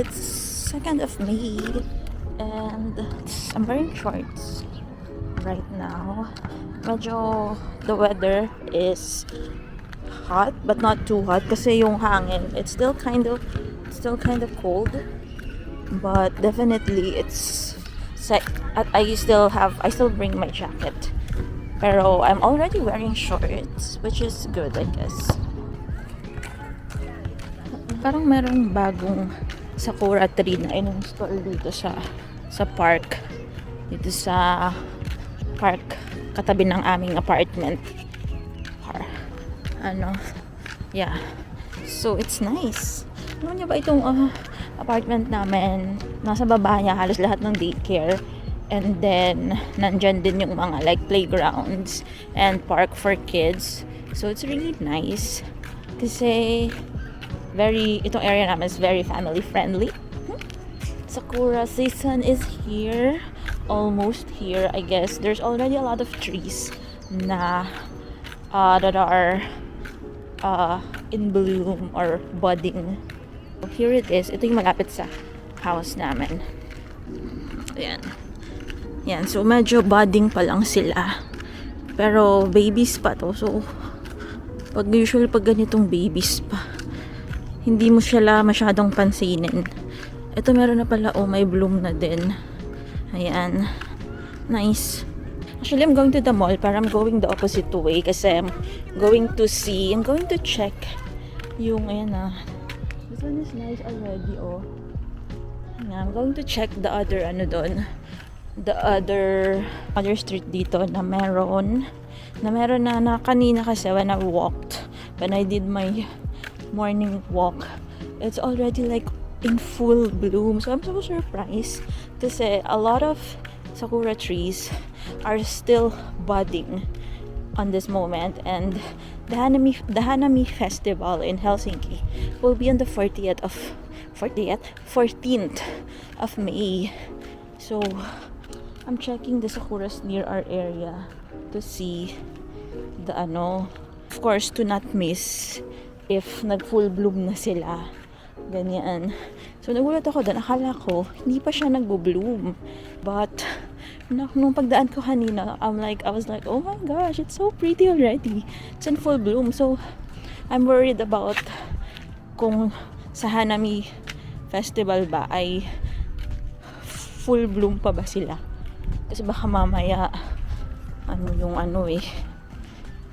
it's 2nd of May and I'm wearing shorts right now. Medyo the weather is hot but not too hot kasi yung hangin, it's still kind of cold, but definitely it's I still bring my jacket. Pero I'm already wearing shorts, which is good, I guess. Parang merong bagong sakura tree na in-install dito sa park. Dito sa park katabi ng aming apartment. Yeah. So it's nice. Alam niyo ba itong apartment namin, nasa baba niya halos lahat ng daycare. And then, nandyan din yung mga like playgrounds and park for kids. So, it's really nice. Kasi, itong area namin is very family friendly. Sakura season is here. Almost here, I guess. There's already a lot of trees na that are in bloom or budding. So, here it is. Ito yung malapit sa house namin. Ayan. Yan, so medyo budding pa lang sila. Pero babies pa to. So, usually pag ganitong babies pa, hindi mo sila masyadong pansinin. Ito meron na pala, may bloom na din. Ayan. Nice. Actually, I'm going to the mall para I'm going the opposite way kasi I'm going to check yung, this one is nice already, Ayan, I'm going to check the other, the other street dito na meron na kanina kasi when I did my morning walk, it's already like in full bloom. So I'm so surprised kasi a lot of sakura trees are still budding on this moment, and the Hanami festival in Helsinki will be on the 14th of May. So I'm checking the sakuras near our area to see the of course, to not miss if nag-full bloom na sila. Ganyan. So, nagulat ako doon. Akala ko, hindi pa siya nag-bloom. But, nung pagdaan ko kanina, I was like, oh my gosh, it's so pretty already. It's in full bloom. So, I'm worried about kung sa Hanami Festival ba ay full bloom pa ba sila. Kasi baka mamaya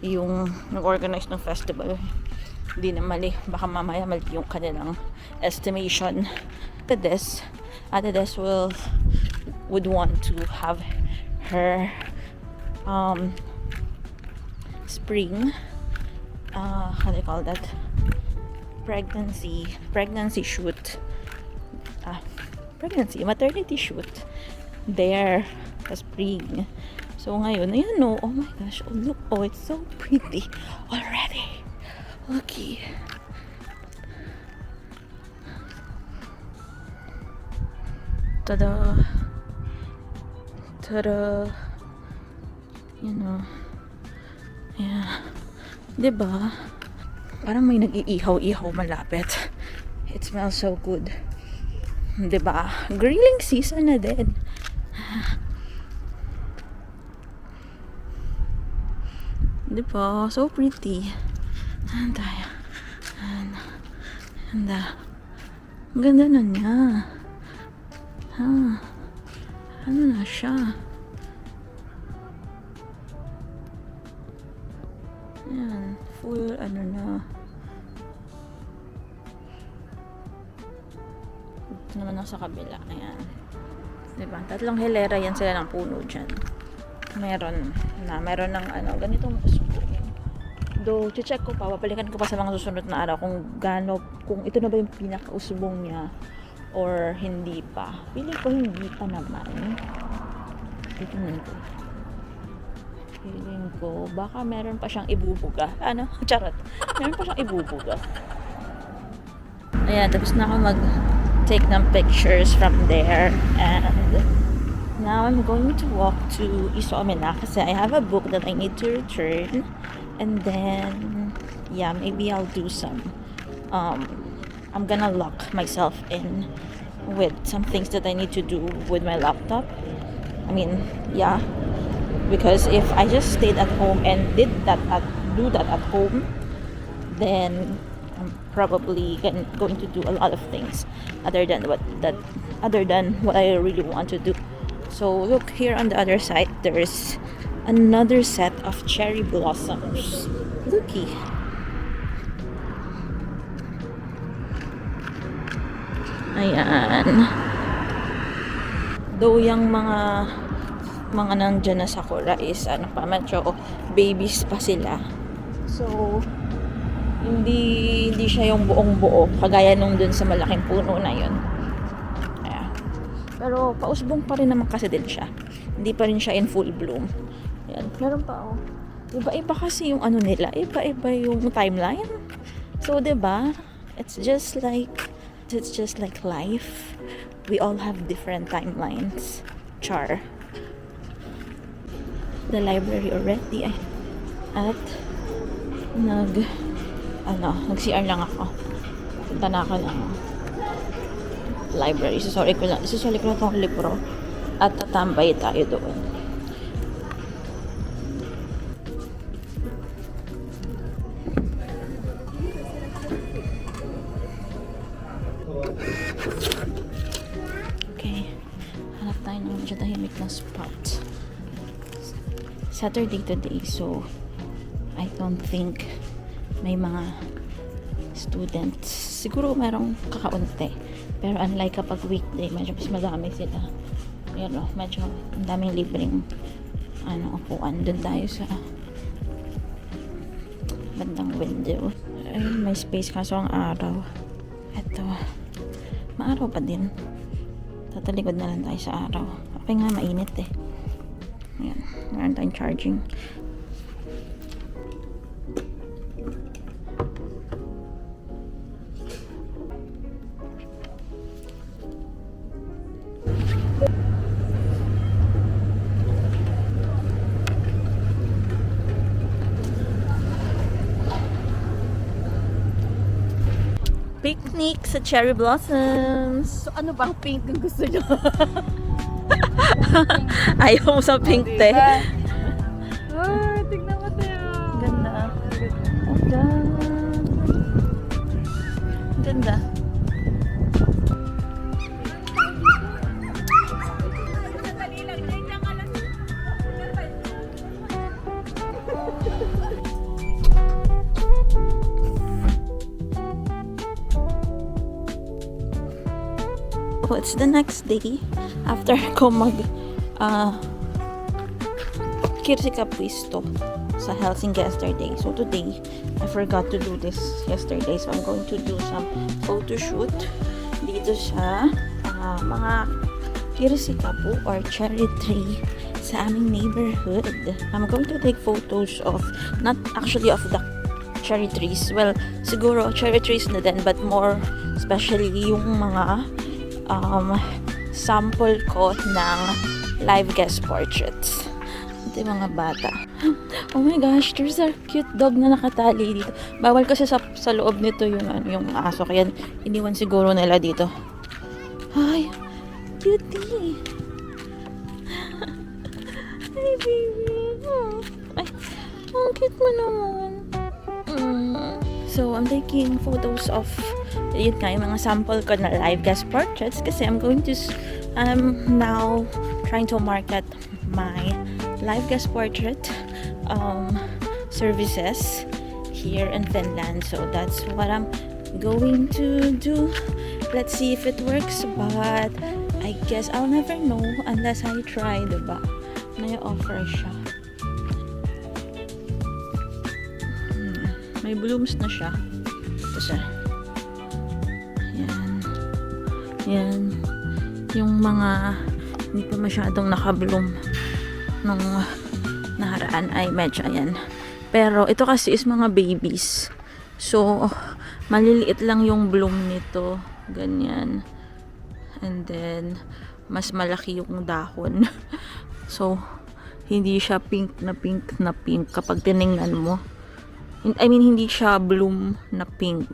yung nag-organize ng festival, hindi na mali, baka mamaya mali yung kanilang estimation. Ate Des would want to have her spring, how do you call that, pregnancy shoot, maternity shoot there sa spring. So ngayon, ayan oh my gosh, look, it's so pretty already. Okay. Tada. Yeah. Diba? Parang may nag-iihaw-ihaw malapit. It smells so good. Diba? Grilling season na din. Diba? So pretty. Ang ganda na niya. Ano na siya? Ayan. Full na. Ito naman ako sa kabila. Ayan. Diba? 3 hilera yan sila ng puno dyan. Meron ng ganitong usbong. Though, check ko pa, papalikan ko pa sa mga susunod na araw kung ito na ba yung pinaka-usbong niya or hindi pa. Feeling ko hindi pa naman. Tingnan ko. Feeling ko, baka meron pa siyang ibubuga. Charot. Meron pa siyang ibubuga. Ayan, tapos na ako mag-take ng pictures from there. And now I'm going to walk to Isomena kasi I have a book that I need to return. And then, maybe I'll do some, I'm gonna lock myself in with some things that I need to do with my laptop. I mean, yeah, because if I just stayed at home and do that at home, then I'm probably going to do a lot of things other than what I really want to do. So look here on the other side, there is another set of cherry blossoms. Looky. Ayan. Though yung mga nandyan na sakura is medyo babies pa sila. So hindi siya yung buong buo kagaya nung dun sa malaking puno na yun. Ayan. Pero pausbong pa rin naman kasi din siya. Hindi pa rin siya in full bloom. Ayan. Meron pa iba-iba kasi yung nila, iba-iba yung timeline. So 'di ba? It's just like life. We all have different timelines. Char. The library already at nag-CR lang ako. Punta na ako ng library. Isasoli ko lang itong libro at tatambay tayo doon. Okay. Hanap tayo ng medyo tahimik na spot. Saturday today, so I don't think may mga students. Siguro merong kakaunti. Pero unlike kapag weekday, medyo mas madami sila. Ayan medyo ang daming libreng upuan. Doon tayo sa bandang window. Ayun, may space kaso ang araw. Eto. Maaraw pa din. Tatalikod na lang tayo sa araw. Okay nga, mainit eh. Ayan. Meron tayong charging. Picnic sa cherry blossoms. So ano bang pink ang gusto nyo? Ayaw mo sa pink, te. Tignan mo tayo. Ganda. Ganda. So it's the next day after ko Kirsika Puisto sa Helsinki yesterday. So today, I forgot to do this yesterday. So I'm going to do some photo shoot dito sa mga Kirsika po or cherry tree sa aming neighborhood. I'm going to take photos of, not actually of the cherry trees. Well, siguro cherry trees na din, but more especially yung mga sample ko ng live guest portraits. Ito yung mga bata. Oh my gosh, there's a cute dog na nakatali dito. Bawal kasi sa loob nito yung aso. Kaya iniwan siguro nila dito. Ay, cutie. Hey, baby. Ay, ang cute mo naman. So, I'm taking photos of yun nga, yung mga sample ko na live guest portraits kasi I'm now trying to market my live guest portrait services here in Finland. So that's what I'm going to do. Let's see if it works, but I guess I'll never know unless I try, diba? May offer siya. May blooms na siya. Kasi yan yung mga hindi pa masyadong nakabloom nung naharaan ay medyo ayan. Pero ito kasi is mga babies. So maliliit lang yung bloom nito. Ganyan. And then mas malaki yung dahon. So hindi siya pink na pink kapag tiningnan mo. I mean, hindi siya bloom na pink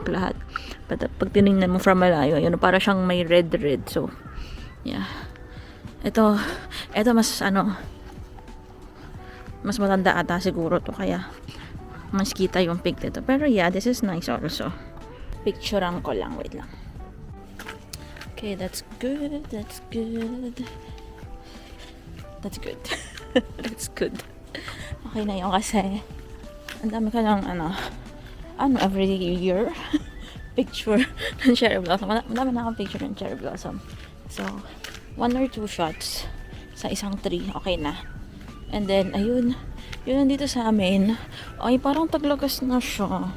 lahat. But pag tinignan mo from malayo, yun, para siyang may red. So, yeah. Ito mas mas matanda ata siguro to, kaya mas kita yung pink nito. Pero yeah, this is nice also. Picturean ko lang, wait lang. Okay, that's good. That's good. Okay na yun kasi ang dami ka lang every year picture ng cherry blossom. Madami na akong picture ng cherry blossom. So, 1 or 2 shots sa isang tree, okay na. And then, ayun, yun nandito sa amin. Ay, parang taglagas na siya.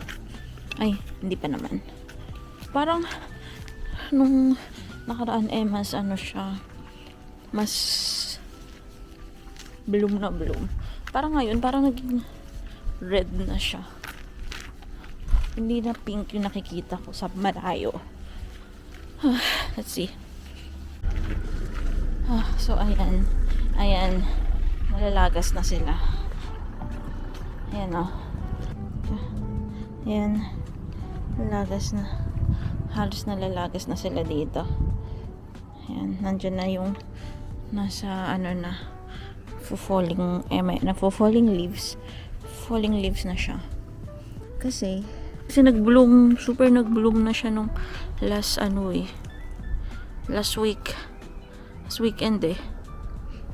Ay, hindi pa naman. Parang, nung nakaraan mas siya, mas bloom na bloom. Parang ngayon, parang naging red na siya. Hindi na pink yung nakikita ko sa malayo. Let's see. So, ayan. Nalalagas na sila. Ayan, oh. Ayan. Nalalagas na. Halos nalalagas na sila dito. Ayan. Nandyan na yung nasa, falling leaves. Falling leaves na siya. Kasi nag-bloom, super nag-bloom na siya nung last weekend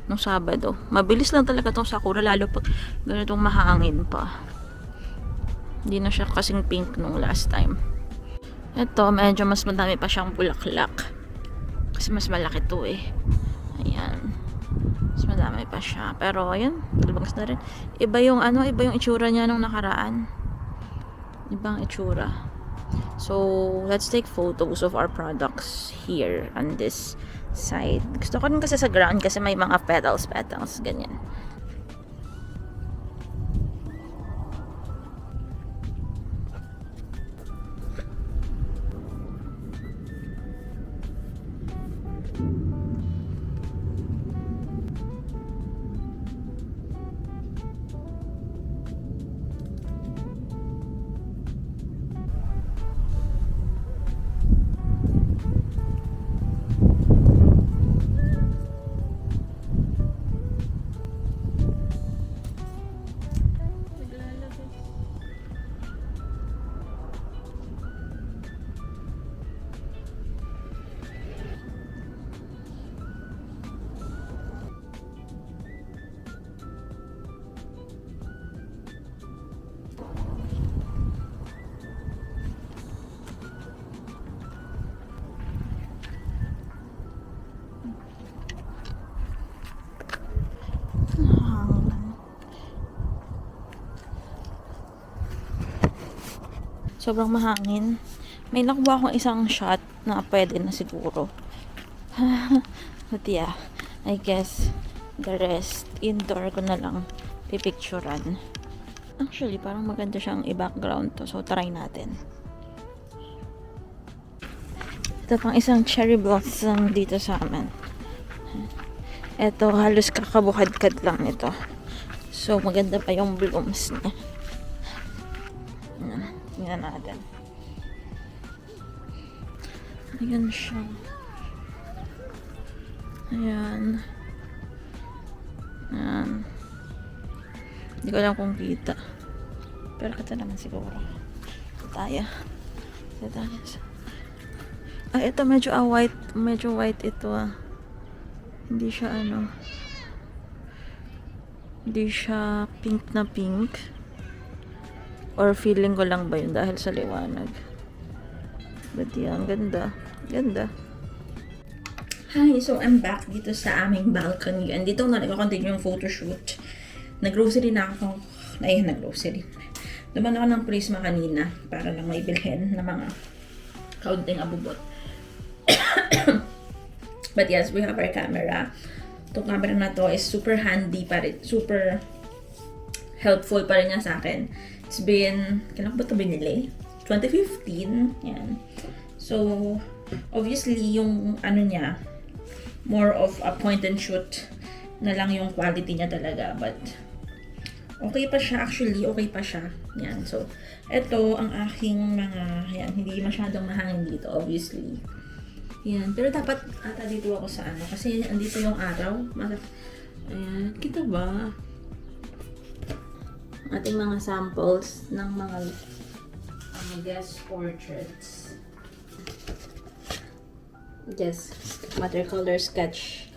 nung Sabado. Mabilis lang talaga tong sakura, lalo pag ganitong mahangin pa. Hindi na siya kasing pink nung last time. Ito, medyo mas madami pa siyang bulaklak. Kasi mas malaki to Ayan. Mas madami pa siya. Pero, ayan, lubangas na rin. Iba yung itsura niya nung nakaraan. Ibang itsura. So, let's take photos of our products here on this side. Gusto ko rin kasi sa ground kasi may mga petals, ganyan. Sobrang mahangin. May nakuha akong isang shot na pwede na siguro. But yeah, I guess the rest indoor ko na lang pipicturan. Actually, parang maganda siyang i-background to. So, try natin. Ito pang isang cherry blossom dito sa amin. Ito, halos kakabukad-kad lang nito. So, maganda pa yung blooms niya. Tingnan natin. Ayan siya. Ayan. Ayan. Hindi ko alam kung kita. Pero kita naman siguro. Ito tayo. Ito medyo white. Medyo white ito Hindi siya hindi siya pink na pink. Or feeling ko lang ba yun dahil sa liwanag. But yeah, ang ganda. Ganda. Hi, so I'm back dito sa aming balcony. And dito na nag-continue yung photoshoot. Nag-grocery na ako. Nag-grocery. Duman ako ng Prisma kanina para lang may bilhin na mga kaunting abubot. But yes, we have our camera. Itong camera na to is super handy pa rin. Super helpful pa rin niya sa akin. It's been, kailan ko ba ito binili? 2015. Yan. So, obviously, yung niya, more of a point and shoot na lang yung quality niya talaga. But, Okay pa siya, actually, okay pa siya. Yan, so, ito ang aking mga, yan, hindi masyadong mahangin dito, obviously. Yan, pero dapat ata dito ako sa ano, kasi andito yung araw. Ayan, kita ba? Ating mga samples ng mga guest portraits. Yes, watercolor sketch.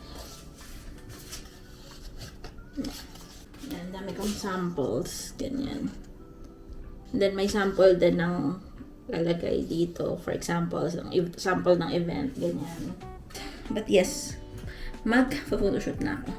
Yan, dami kong samples. Ganyan. And then may sample din ng lalagay dito. For example, sample ng event. Ganyan. But yes, mag-photoshoot na ako.